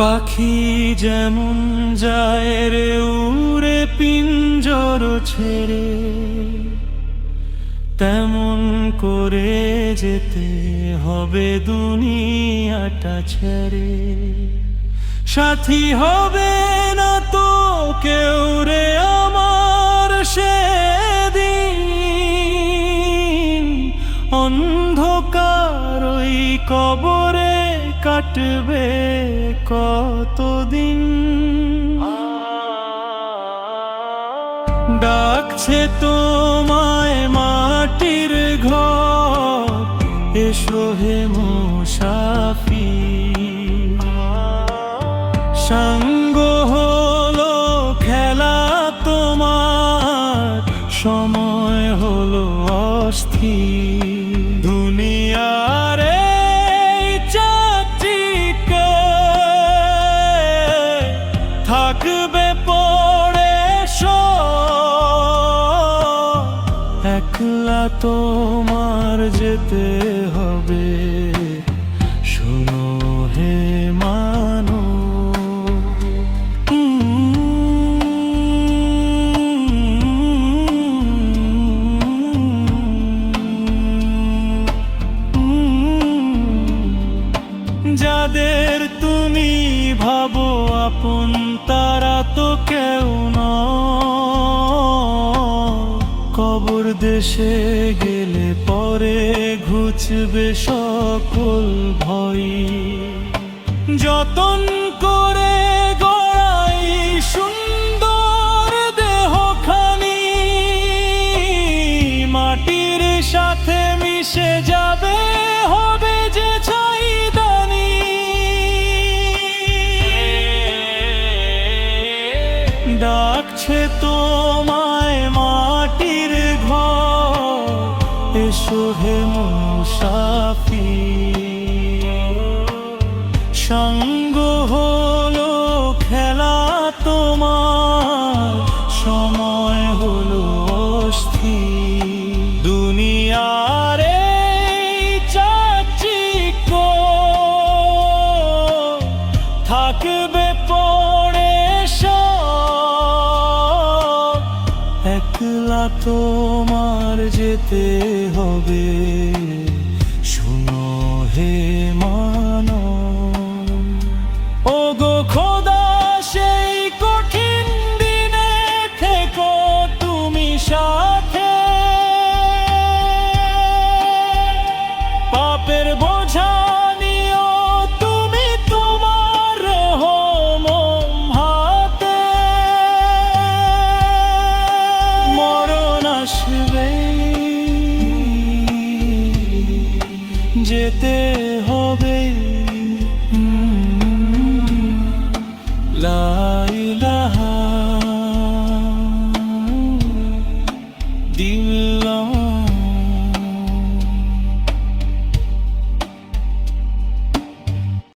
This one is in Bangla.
পাখি যেমন যায় রে উড়ে পিঞ্জর ছেড়ে, তেমন করে যেতে হবে দুনিয়াটা ছেড়ে। সাথী হবে না তো কেউ রে আমার সেদিন, অন্ধকার ওই কবরে কাটবে কতদিন। ডাকছে তোমায় মাটির ঘর, এসো হে মুসাফির। সাঙ্গ হলো খেলা তোমার, সময় হলো অস্থির। দুনিয়ার এই চাকচিকে থাকবে পড়ে সব, একলা তোমার যেতে হবে। শোনো হে মানো, যাদের তুমি ভাবো আপন তারা তো কেউ নয়। কবর দেশে গেলে পরে ঘুচবে সকল ভয়। যতন করে গড়াই সুন্দর দেহখানি, মাটির সাথে মিশে যাবে হবে যে ছাইদানি। ডাকছে তোমায় মাটির ঘর, এসো হে মুসাফির। সঙ্গ হলো খেলা তোমার, সময় হলো অস্থির। দুনিয়ার এই চাকচিক্য থাকবে পড়ে সব, একলা তোমার যেতে হবে। শুনো হে মানো, ওগো খোদা সেই কঠিন দিনে থেকো তুমি সাথে। পাপের বোঝা নিও তুমি তোমার রহম হাতে। মরণ আসবে, যেতে হবে। লা ইলাহা দিল